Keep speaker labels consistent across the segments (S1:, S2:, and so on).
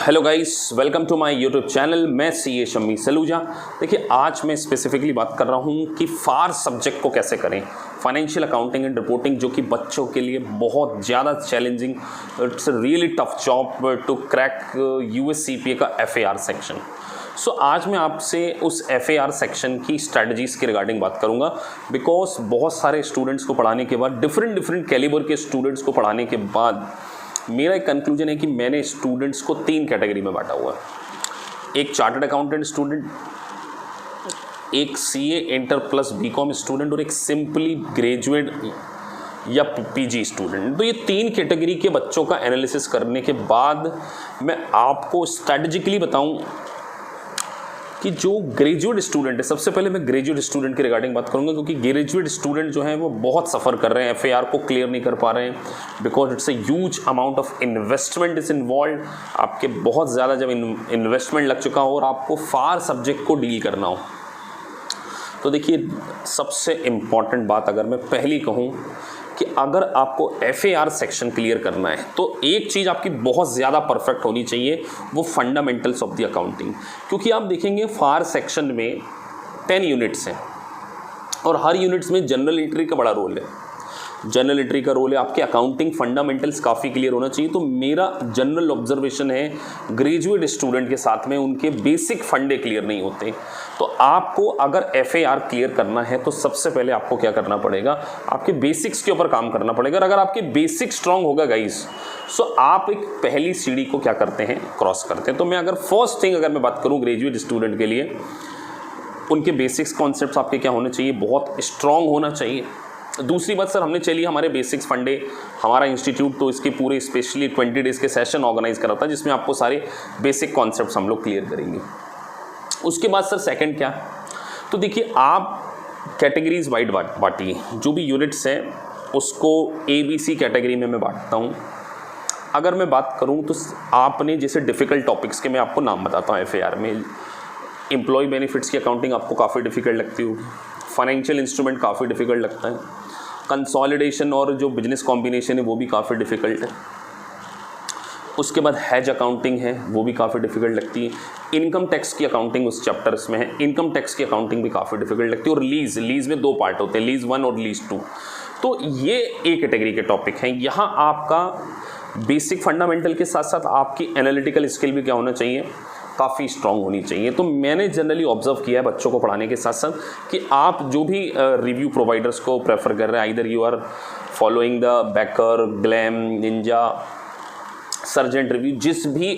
S1: Hello guys, welcome to my YouTube channel. मैं CA Shammi Saluja. देखिए, आज मैं स्पेसिफिकली बात कर रहा हूँ कि फार सब्जेक्ट को कैसे करें। फाइनेंशियल अकाउंटिंग एंड रिपोर्टिंग, जो कि बच्चों के लिए बहुत ज़्यादा challenging, it's really tough job to crack USCPA का एफएआर सेक्शन। सो आज मैं आपसे उस एफएआर सेक्शन की स्ट्रैटेजीज़ के रिगार्डिंग बात करूंगा, बिकॉज बहुत सारे स्टूडेंट्स को पढ़ाने के बाद, डिफरेंट कैलिबर के स्टूडेंट्स को पढ़ाने के बाद मेरा एक कंक्लूजन है कि मैंने स्टूडेंट्स को 3 कैटेगरी में बांटा हुआ है। एक चार्टर्ड अकाउंटेंट स्टूडेंट, एक CA inter plus B Com student और एक सिंपली ग्रेजुएट या पीजी स्टूडेंट। तो ये 3 कैटेगरी के बच्चों का एनालिसिस करने के बाद मैं आपको स्ट्रैटेजिकली बताऊं कि जो ग्रेजुएट स्टूडेंट है, सबसे पहले मैं ग्रेजुएट स्टूडेंट के रिगार्डिंग बात करूंगा, क्योंकि ग्रेजुएट स्टूडेंट जो हैं वो बहुत सफ़र कर रहे हैं, एफएआर को क्लियर नहीं कर पा रहे हैं, because it's a huge amount of investment is involve. आपके बहुत ज़्यादा जब इन्वेस्टमेंट लग चुका हो और आपको फार सब्जेक्ट को डील करना हो, तो देखिए, सबसे इम्पॉर्टेंट बात अगर मैं पहली कहूँ कि अगर आपको एफएआर सेक्शन क्लियर करना है तो एक चीज़ आपकी बहुत ज़्यादा परफेक्ट होनी चाहिए, वो फंडामेंटल्स ऑफ द अकाउंटिंग। क्योंकि आप देखेंगे फार सेक्शन में 10 यूनिट्स हैं और हर यूनिट्स में जनरल एंट्री का बड़ा रोल है। जनरल एंट्री का रोल है, आपके अकाउंटिंग फंडामेंटल्स काफ़ी क्लियर होना चाहिए। तो मेरा जनरल ऑब्जर्वेशन है, ग्रेजुएट स्टूडेंट के साथ में उनके बेसिक फंडे क्लियर नहीं होते। तो आपको अगर एफएआर क्लियर करना है तो सबसे पहले आपको क्या करना पड़ेगा, आपके बेसिक्स के ऊपर काम करना पड़ेगा। और अगर आपके बेसिक स्ट्रांग होगा गाइस, सो आप एक पहली सीढ़ी को क्या करते हैं, क्रॉस करते हैं। तो मैं अगर फर्स्ट थिंग अगर मैं बात करूँ ग्रेजुएट स्टूडेंट के लिए, उनके बेसिक्स कॉन्सेप्ट्स आपके क्या होने चाहिए, बहुत स्ट्रांग होना चाहिए। दूसरी बात, सर हमने चलिए हमारे बेसिक्स फंडे, हमारा इंस्टीट्यूट तो इसके पूरे स्पेशली 20 डेज़ के सेशन ऑर्गेनाइज कराता है, जिसमें आपको सारे बेसिक कॉन्सेप्ट्स हम लोग क्लियर करेंगे। उसके बाद सर सेकंड क्या, तो देखिए आप कैटेगरीज वाइड बांटिए। जो भी यूनिट्स हैं उसको ABC कैटेगरी में मैं बांटता हूँ। अगर मैं बात करूँ तो आपने जैसे डिफ़िकल्ट टॉपिक्स के मैं आपको नाम बताता हूँ। एफएआर में एम्प्लॉय बेनिफिट्स की अकाउंटिंग आपको काफ़ी डिफ़िकल्ट लगती होगी, फाइनेंशियल इंस्ट्रूमेंट काफ़ी डिफ़िकल्ट लगता है, कंसोलिडेशन और जो बिजनेस कॉम्बिनेशन है वो भी काफ़ी डिफ़िकल्ट है। उसके बाद हैज अकाउंटिंग है, वो भी काफ़ी डिफ़िकल्ट लगती है। इनकम टैक्स की अकाउंटिंग उस चैप्टर्स में है, इनकम टैक्स की अकाउंटिंग भी काफ़ी डिफ़िकल्ट लगती है। और लीज़ में 2 पार्ट होते हैं, लीज़ 1 और लीज़ 2। तो ये एक कैटेगरी के टॉपिक हैं। यहाँ आपका बेसिक फंडामेंटल के साथ साथ आपकी एनालिटिकल स्किल भी क्या होना चाहिए, काफ़ी स्ट्रांग होनी चाहिए। तो मैंने जनरली ऑब्जर्व किया है बच्चों को पढ़ाने के साथ साथ कि आप जो भी रिव्यू प्रोवाइडर्स को प्रेफर कर रहे हैं, either you are following the Becker, Gleim, Ninja, Surgent review, जिस भी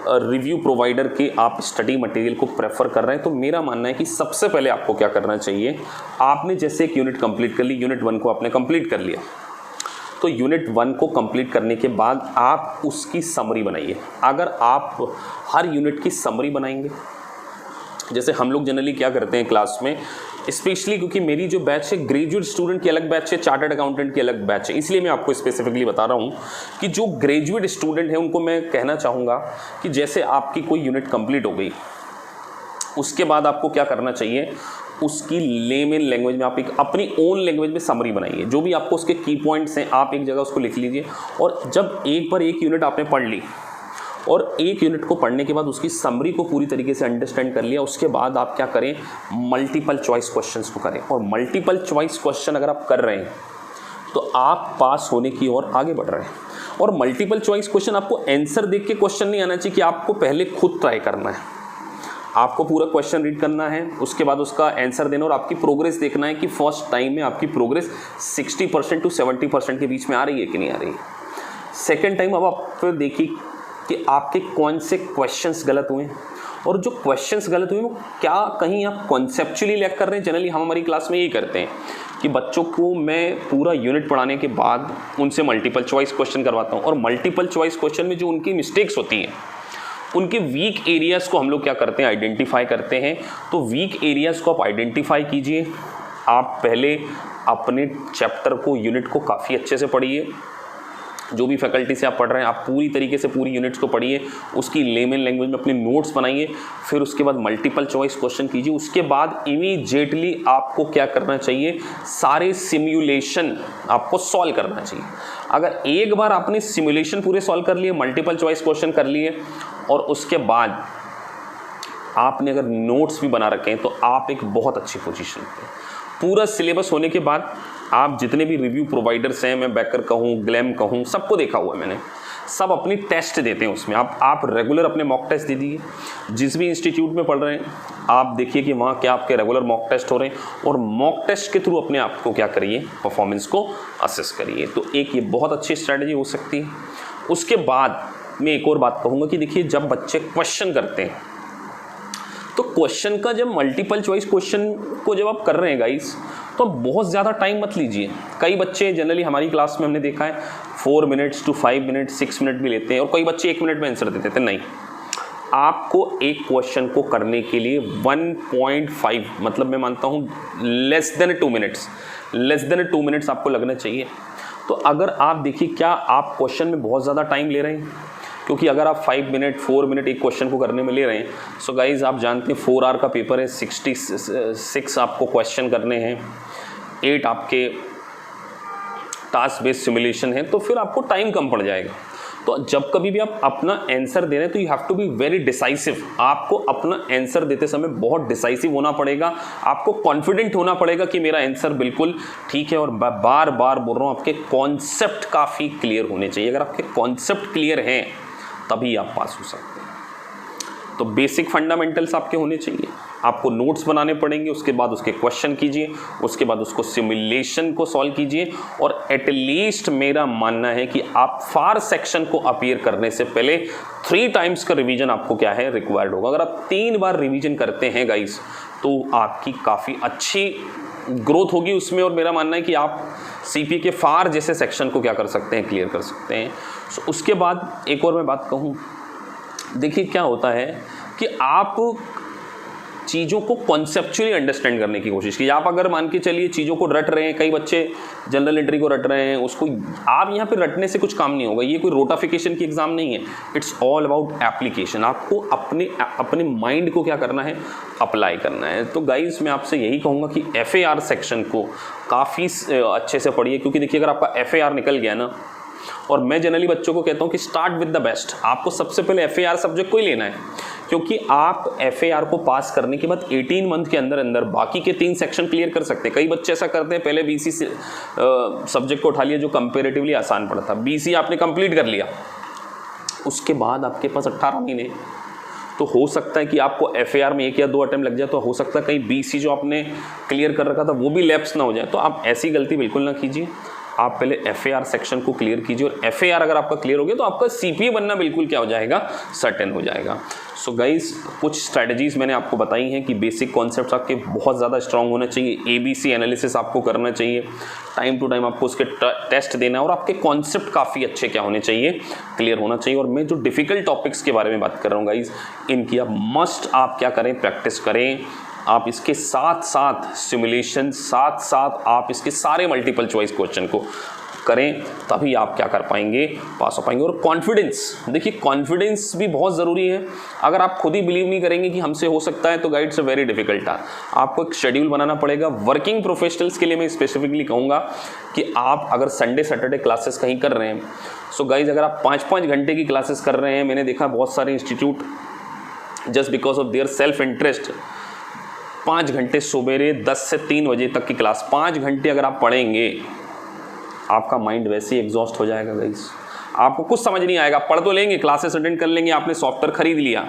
S1: रिव्यू प्रोवाइडर के आप स्टडी मटेरियल को प्रेफर कर रहे हैं, तो मेरा मानना है कि सबसे पहले आपको क्या करना चाहिए, आपने जैसे एक यूनिट कंप्लीट कर ली, यूनिट 1 को आपने कंप्लीट कर लिया, तो यूनिट 1 को कंप्लीट करने के बाद आप उसकी समरी बनाइए। अगर आप हर यूनिट की समरी बनाएंगे, जैसे हम लोग जनरली क्या करते हैं क्लास में, स्पेशली क्योंकि मेरी जो बैच है ग्रेजुएट स्टूडेंट की अलग बैच है, चार्टर्ड अकाउंटेंट की अलग बैच है, इसलिए मैं आपको स्पेसिफिकली बता रहा हूँ कि जो ग्रेजुएट स्टूडेंट है उनको मैं कहना चाहूँगा कि जैसे आपकी कोई यूनिट कंप्लीट हो गई, उसके बाद आपको क्या करना चाहिए, उसकी लेमन लैंग्वेज में आप एक अपनी ओन लैंग्वेज में समरी बनाइए। जो भी आपको उसके की पॉइंट्स हैं आप एक जगह उसको लिख लीजिए। और जब एक बार एक यूनिट आपने पढ़ ली और एक यूनिट को पढ़ने के बाद उसकी समरी को पूरी तरीके से अंडरस्टैंड कर लिया, उसके बाद आप क्या करें, मल्टीपल चॉइस क्वेश्चंस को करें। और मल्टीपल चॉइस क्वेश्चन अगर आप कर रहे हैं तो आप पास होने की ओर आगे बढ़ रहे हैं। और मल्टीपल चॉइस क्वेश्चन आपको आंसर देख के क्वेश्चन नहीं आना चाहिए कि आपको पहले खुद ट्राई करना है। आपको पूरा क्वेश्चन रीड करना है, उसके बाद उसका आंसर देना और आपकी प्रोग्रेस देखना है कि फर्स्ट टाइम में आपकी प्रोग्रेस 60% to 70% के बीच में आ रही है कि नहीं आ रही है। सेकेंड टाइम अब आप फिर देखिए कि आपके कौन से क्वेश्चंस गलत हुए हैं, और जो क्वेश्चंस गलत हुए वो क्या कहीं आप कॉन्सेप्चुअली लैग कर रहे हैं। जनरली हम हमारी क्लास में यही करते हैं कि बच्चों को मैं पूरा यूनिट पढ़ाने के बाद उनसे मल्टीपल चॉइस क्वेश्चन करवाता हूँ, और मल्टीपल चॉइस क्वेश्चन में जो उनकी मिस्टेक्स होती हैं, उनके वीक एरियाज़ को हम लोग क्या करते हैं, आइडेंटिफाई करते हैं। तो वीक एरियाज़ को आप आइडेंटिफाई कीजिए। आप पहले अपने चैप्टर को, यूनिट को काफ़ी अच्छे से पढ़िए। जो भी फैकल्टी से आप पढ़ रहे हैं आप पूरी तरीके से पूरी यूनिट्स को पढ़िए, उसकी लेमन लैंग्वेज में अपने नोट्स बनाइए, फिर उसके बाद मल्टीपल चॉइस क्वेश्चन कीजिए। उसके बाद इमीडिएटली आपको क्या करना चाहिए, सारे सिमुलेशन आपको सॉल्व करना चाहिए। अगर एक बार आपने सिमुलेशन पूरे सॉल्व कर लिए, मल्टीपल चॉइस क्वेश्चन कर लिए, और उसके बाद आपने अगर नोट्स भी बना रखे हैं तो आप एक बहुत अच्छी पोजीशन पे। पूरा सिलेबस होने के बाद आप जितने भी रिव्यू प्रोवाइडर्स हैं, मैं बेकर कहूँ, ग्लैम कहूँ, सबको देखा हुआ है मैंने, सब अपनी टेस्ट देते हैं उसमें। आप रेगुलर अपने मॉक टेस्ट दे दीजिए। जिस भी इंस्टीट्यूट में पढ़ रहे हैं आप देखिए कि वहाँ क्या आपके रेगुलर मॉक टेस्ट हो रहे हैं, और मॉक टेस्ट के थ्रू अपने आप को क्या करिए, परफॉर्मेंस को असेस करिए। तो एक ये बहुत अच्छी स्ट्रैटेजी हो सकती है। उसके बाद मैं एक और बात कहूँगा कि देखिए, जब बच्चे क्वेश्चन करते हैं तो क्वेश्चन का जब मल्टीपल चॉइस क्वेश्चन को जब आप कर रहे हैं गाइस, तो बहुत ज़्यादा टाइम मत लीजिए। कई बच्चे जनरली हमारी क्लास में हमने देखा है 4 मिनट्स to 5 मिनट्स 6 मिनट भी लेते हैं, और कई बच्चे 1 मिनट में आंसर देते थे। नहीं, आपको एक क्वेश्चन को करने के लिए 1.5 मतलब मैं मानता हूँ लेस देन 2 मिनट्स आपको लगना चाहिए। तो अगर आप देखिए, क्या आप क्वेश्चन में बहुत ज़्यादा टाइम ले रहे हैं, क्योंकि अगर आप 5 मिनट 4 मिनट एक क्वेश्चन को करने में ले रहे हैं, सो गाइज आप जानते हैं 4 आवर का पेपर है, 66 आपको क्वेश्चन करने हैं, 8 आपके टास्क बेस्ड सिमुलेशन है, तो फिर आपको टाइम कम पड़ जाएगा। तो जब कभी भी आप अपना आंसर दे रहे हैं तो you have to be very decisive. आपको अपना आंसर देते समय बहुत डिसाइसिव होना पड़ेगा, आपको कॉन्फिडेंट होना पड़ेगा कि मेरा आंसर बिल्कुल ठीक है। और बार बार बोल रहा हूँ, आपके कॉन्सेप्ट काफ़ी क्लियर होने चाहिए। अगर आपके कॉन्सेप्ट क्लियर हैं तभी आप पास हो सकते हैं। तो बेसिक फंडामेंटल्स आपके होने चाहिए, आपको नोट्स बनाने पड़ेंगे, उसके बाद उसके क्वेश्चन कीजिए, उसके बाद उसको सिमुलेशन को सॉल्व कीजिए, और एटलीस्ट मेरा मानना है कि आप फार सेक्शन को अपीयर करने से पहले 3 टाइम्स का रिवीजन आपको क्या है, रिक्वायर्ड होगा। अगर आप 3 बार रिवीजन करते हैं गाइस, तो आपकी काफ़ी अच्छी ग्रोथ होगी उसमें, और मेरा मानना है कि आप सीपीए के फार जैसे सेक्शन को क्या कर सकते हैं, क्लियर कर सकते हैं। सो उसके बाद एक और मैं बात कहूँ, देखिए क्या होता है कि आप चीज़ों को कॉन्सेप्चुअली अंडरस्टैंड करने की कोशिश कीजिए। आप अगर मान के चलिए चीज़ों को रट रहे हैं, कई बच्चे जनरल एंट्री को रट रहे हैं, उसको आप यहाँ पे रटने से कुछ काम नहीं होगा। ये कोई रोटाफिकेशन की एग्ज़ाम नहीं है, इट्स ऑल अबाउट एप्लीकेशन। आपको अपने माइंड को क्या करना है, अप्लाई करना है। तो गाइस मैं आपसे यही कहूँगा कि FAR सेक्शन को काफ़ी अच्छे से पढ़िए, क्योंकि देखिए अगर आपका FAR निकल गया ना, और मैं जनरली बच्चों को कहता हूँ कि स्टार्ट विद द बेस्ट। आपको सबसे पहले FAR सब्जेक्ट को ही लेना है, क्योंकि आप FAR को पास करने के बाद 18 मंथ के अंदर अंदर बाकी के 3 सेक्शन क्लियर कर सकते हैं। कई बच्चे ऐसा करते हैं, पहले BC सब्जेक्ट को उठा लिया जो कंपेरेटिवली आसान पड़ा था, BC आपने कंप्लीट कर लिया, उसके बाद आपके पास 18 महीने, तो हो सकता है कि आपको FAR में 1 या 2 अटेम्प्ट लग जाए, तो हो सकता है कहीं BC जो आपने क्लियर कर रखा था वो भी लैप्स ना हो जाए। तो आप ऐसी गलती बिल्कुल ना कीजिए, आप पहले FAR सेक्शन को क्लियर कीजिए, और FAR अगर आपका क्लियर हो गया तो आपका CPA बनना बिल्कुल क्या हो जाएगा, सर्टेन हो जाएगा। सो गाइस, कुछ स्ट्रैटेजीज़ मैंने आपको बताई हैं कि बेसिक कॉन्सेप्ट्स आपके बहुत ज़्यादा स्ट्रांग होने चाहिए, ABC एनालिसिस आपको करना चाहिए, टाइम टू टाइम आपको उसके टेस्ट देना है, और आपके कॉन्सेप्ट काफ़ी अच्छे क्या होने चाहिए, क्लियर होना चाहिए। और मैं जो डिफ़िकल्ट टॉपिक्स के बारे में बात कर रहा हूँ गाइस, इनकी आप मस्ट आप क्या करें, प्रैक्टिस करें। आप इसके साथ साथ सिमुलेशन, साथ साथ आप इसके सारे मल्टीपल चॉइस क्वेश्चन को करें, तभी आप क्या कर पाएंगे, पास हो पाएंगे। और कॉन्फिडेंस, देखिए कॉन्फिडेंस भी बहुत ज़रूरी है। अगर आप खुद ही बिलीव नहीं करेंगे कि हमसे हो सकता है, तो गाइड से वेरी डिफिकल्ट टास्क। आपको एक शेड्यूल बनाना पड़ेगा। वर्किंग प्रोफेशनल्स के लिए मैं स्पेसिफिकली कहूँगा कि आप अगर संडे सैटरडे क्लासेस कहीं कर रहे हैं, सो गाइज अगर आप 5-5 घंटे की क्लासेस कर रहे हैं, मैंने देखा बहुत सारे institute just because of their self interest 5 घंटे सवेरे 10 से 3 बजे तक की क्लास, 5 घंटे अगर आप पढ़ेंगे, आपका माइंड वैसे ही एग्जॉस्ट हो जाएगा गाइस। आपको कुछ समझ नहीं आएगा। पढ़ तो लेंगे, क्लासेस अटेंड कर लेंगे, आपने सॉफ्टवेयर खरीद लिया,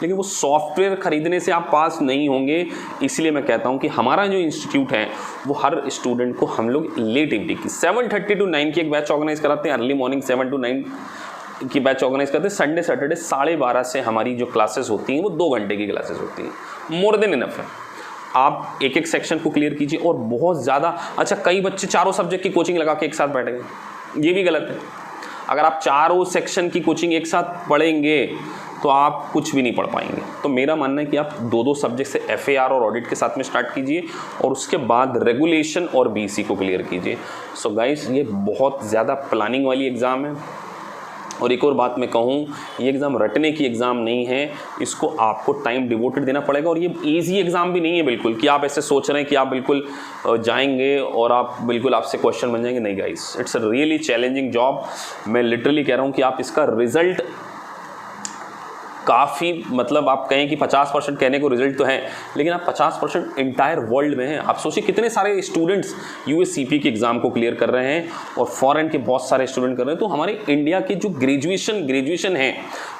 S1: लेकिन वो सॉफ्टवेयर खरीदने से आप पास नहीं होंगे। इसलिए मैं कहता हूँ कि हमारा जो इंस्टीट्यूट है वो हर स्टूडेंट को हम लोग लेट इवनिंग की 7:30 to 9 की एक बैच ऑर्गेनाइज कराते हैं, अर्ली मॉर्निंग 7 to 9 की बैच ऑर्गेनाइज करते हैं। संडे सैटरडे 12:30 से हमारी जो क्लासेस होती हैं वो 2 घंटे की क्लासेस होती हैं, मोर देन इनफ है। आप एक एक सेक्शन को क्लियर कीजिए। और बहुत ज़्यादा अच्छा, कई बच्चे चारों सब्जेक्ट की कोचिंग लगा के एक साथ बैठेंगे, ये भी गलत है। अगर आप चारों सेक्शन की कोचिंग एक साथ पढ़ेंगे तो आप कुछ भी नहीं पढ़ पाएंगे। तो मेरा मानना है कि आप दो सब्जेक्ट से FAR और ऑडिट के साथ में स्टार्ट कीजिए और उसके बाद रेगुलेशन और BC को क्लियर कीजिए। सो गाइस, ये बहुत ज़्यादा प्लानिंग वाली एग्ज़ाम है। और एक और बात मैं कहूँ, ये एग्ज़ाम रटने की एग्ज़ाम नहीं है, इसको आपको टाइम डिवोटेड देना पड़ेगा। और ये इजी एग्ज़ाम भी नहीं है बिल्कुल कि आप ऐसे सोच रहे हैं कि आप बिल्कुल जाएंगे और आप बिल्कुल आपसे क्वेश्चन बन जाएंगे। नहीं guys, it's a really challenging job. मैं लिटरली कह रहा हूँ कि आप इसका रिज़ल्ट काफ़ी, मतलब आप कहें कि 50% कहने को रिजल्ट तो है, लेकिन आप 50% इंटायर वर्ल्ड में हैं। आप सोचिए कितने सारे स्टूडेंट्स USCP के एग्ज़ाम को क्लियर कर रहे हैं और फॉरेन के बहुत सारे स्टूडेंट कर रहे हैं। तो हमारे इंडिया की जो ग्रेजुएशन है,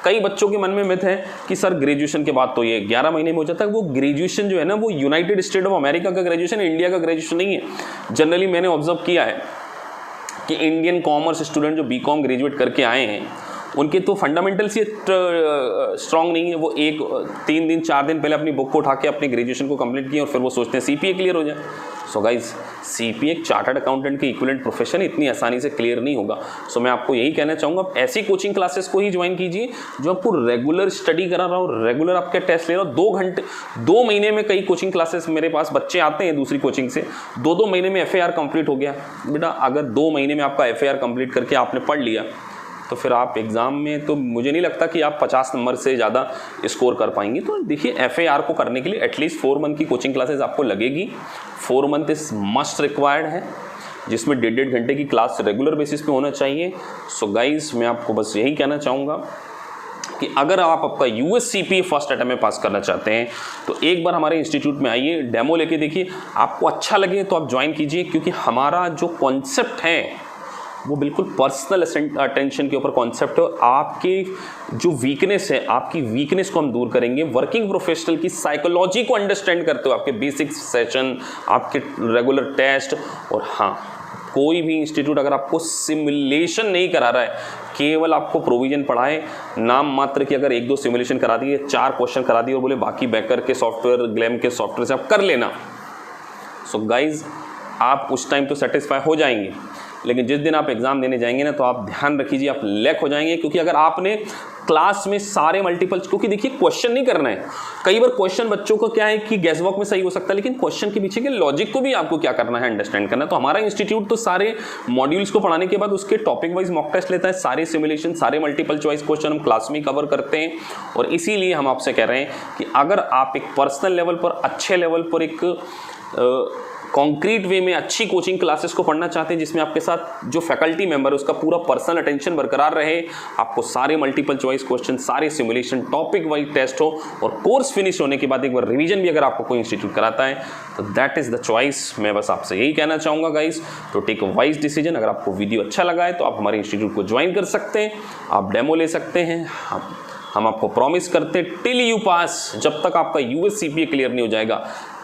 S1: कई बच्चों के मन में मिथ है कि सर ग्रेजुएशन के बाद तो ये 11 महीने में हो जाता है। वो ग्रेजुएशन जो है ना, वो यूनाइटेड स्टेट ऑफ अमेरिका का ग्रेजुएशन है, इंडिया का ग्रेजुएशन नहीं है। जनरली मैंने ऑब्जर्व किया है कि इंडियन कॉमर्स स्टूडेंट जो BCom ग्रेजुएट करके आए हैं, उनके तो फंडामेंटल्स ही स्ट्रांग नहीं है। वो 3 दिन 4 दिन पहले अपनी बुक को उठा के अपनी ग्रेजुएशन को कंप्लीट किए और फिर वो सोचते हैं CPA क्लियर हो जाए। सो गाइस, CPA एक चार्टर्ड अकाउंटेंट की इक्विवेलेंट प्रोफेशन, इतनी आसानी से क्लियर नहीं होगा। सो मैं आपको यही कहना चाहूँगा, ऐसी कोचिंग क्लासेस को ही ज्वाइन कीजिए जो आपको रेगुलर स्टडी करा रहा हो, रेगुलर आपके टेस्ट ले रहा हो। 2 महीने में कई कोचिंग क्लासेस, मेरे पास बच्चे आते हैं दूसरी कोचिंग से, 2 महीने में FAR कंप्लीट हो गया। बेटा अगर 2 महीने में आपका FAR कंप्लीट करके आपने पढ़ लिया तो फिर आप एग्ज़ाम में, तो मुझे नहीं लगता कि आप 50 नंबर से ज़्यादा स्कोर कर पाएंगे। तो देखिए, FAR को करने के लिए एटलीस्ट 4 मंथ की कोचिंग क्लासेस आपको लगेगी। 4 मंथ इस मस्ट रिक्वायर्ड है, जिसमें 1.5 घंटे की क्लास रेगुलर बेसिस पे होना चाहिए। सो गाइस, मैं आपको बस यही कहना चाहूँगा कि अगर आप आपका USCPA फर्स्ट अटेम्प्ट में पास करना चाहते हैं तो एक बार हमारे इंस्टीट्यूट में आइए, डेमो लेके देखिए। आपको अच्छा लगे तो आप ज्वाइन कीजिए, क्योंकि हमारा जो कॉन्सेप्ट है वो बिल्कुल पर्सनल अटेंशन के ऊपर कॉन्सेप्ट है। और आपके जो वीकनेस है, आपकी वीकनेस को हम दूर करेंगे। वर्किंग प्रोफेशनल की साइकोलॉजी को अंडरस्टैंड करते हुए आपके बेसिक सेशन, आपके रेगुलर टेस्ट। और हाँ, कोई भी इंस्टीट्यूट अगर आपको सिमुलेशन नहीं करा रहा है, केवल आपको प्रोविजन पढ़ाए, नाम मात्र की अगर 1-2 सिमुलेशन करा दिए, 4 क्वेश्चन करा दिए और बोले बाकी बेकर के सॉफ्टवेयर, ग्लैम के सॉफ्टवेयर से आप कर लेना, सो गाइज आप उस टाइम तो सेटिस्फाई हो जाएंगे। लेकिन जिस दिन आप एग्ज़ाम देने जाएंगे ना, तो आप ध्यान रखिए आप लैक हो जाएंगे। क्योंकि अगर आपने क्लास में सारे मल्टीपल्स, क्योंकि देखिए क्वेश्चन नहीं करना है, कई बार क्वेश्चन बच्चों को क्या है कि गैस वॉक में सही हो सकता है, लेकिन क्वेश्चन के पीछे के लॉजिक को भी आपको क्या करना है, अंडरस्टैंड करना है। तो हमारा इंस्टीट्यूट तो सारे मॉड्यूल्स को पढ़ाने के बाद उसके टॉपिक वाइज मॉक टेस्ट लेता है, सारे सिमुलेशन, सारे मल्टीपल चॉइस क्वेश्चन हम क्लास में कवर करते हैं। और इसीलिए हम आपसे कह रहे हैं कि अगर आप एक पर्सनल लेवल पर, अच्छे लेवल पर, एक कॉन्क्रीट वे में अच्छी कोचिंग क्लासेस को पढ़ना चाहते हैं, जिसमें आपके साथ जो फैकल्टी मेंबर है उसका पूरा पर्सनल अटेंशन बरकरार रहे, आपको सारे मल्टीपल चॉइस क्वेश्चन, सारे सिमुलेशन, टॉपिक वाइज टेस्ट हो, और कोर्स फिनिश होने के बाद एक बार रिवीजन भी अगर आपको कोई इंस्टीट्यूट कराता है, तो दैट इज़ द चॉइस। मैं बस आपसे यही कहना चाहूँगा गाइस, तो टेक अ वाइज डिसीजन। अगर आपको वीडियो अच्छा लगा है तो आप हमारे इंस्टीट्यूट को ज्वाइन कर सकते हैं, आप डेमो ले सकते हैं। हम आपको प्रॉमिस करते हैं टिल यू पास, जब तक आपका USCPA क्लियर नहीं हो जाएगा,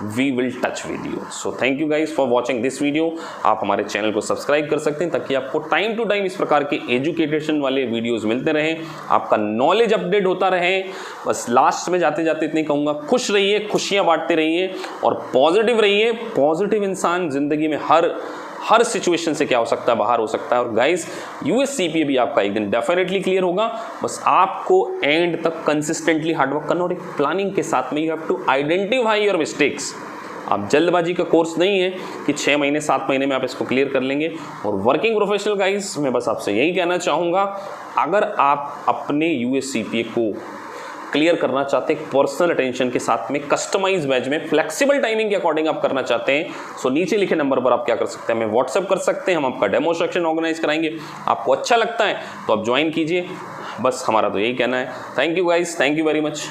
S1: we will touch with you. So thank you guys for watching this video. आप हमारे चैनल को सब्सक्राइब कर सकते हैं ताकि आपको टाइम टू टाइम इस प्रकार के एजुकेशन वाले वीडियोस मिलते रहें, आपका नॉलेज अपडेट होता रहे। बस लास्ट में जाते जाते इतनी कहूँगा, खुश रहिए, खुशियाँ बांटते रहिए और पॉजिटिव रहिए। पॉजिटिव इंसान जिंदगी में हर सिचुएशन से क्या हो सकता है, बाहर हो सकता है। और गाइस, USCPA भी आपका एक दिन डेफिनेटली क्लियर होगा। बस आपको एंड तक कंसिस्टेंटली हार्डवर्क करना और एक प्लानिंग के साथ में you have to identify your mistakes. आप जल्दबाजी का कोर्स नहीं है कि 6 महीने 7 महीने में आप इसको क्लियर कर लेंगे। और वर्किंग प्रोफेशनल गाइस, मैं बस आपसे यही कहना चाहूँगा, अगर आप अपने USCPA को क्लियर करना चाहते हैं पर्सनल अटेंशन के साथ में, कस्टमाइज बैच में, फ्लेक्सिबल टाइमिंग के अकॉर्डिंग आप करना चाहते हैं, सो नीचे लिखे नंबर पर आप क्या कर सकते हैं, हमें व्हाट्सएप कर सकते हैं, हम आपका डेमो सेक्शन ऑर्गेनाइज कराएंगे। आपको अच्छा लगता है तो आप ज्वाइन कीजिए। बस हमारा तो यही कहना है। Thank you guys, thank you very much.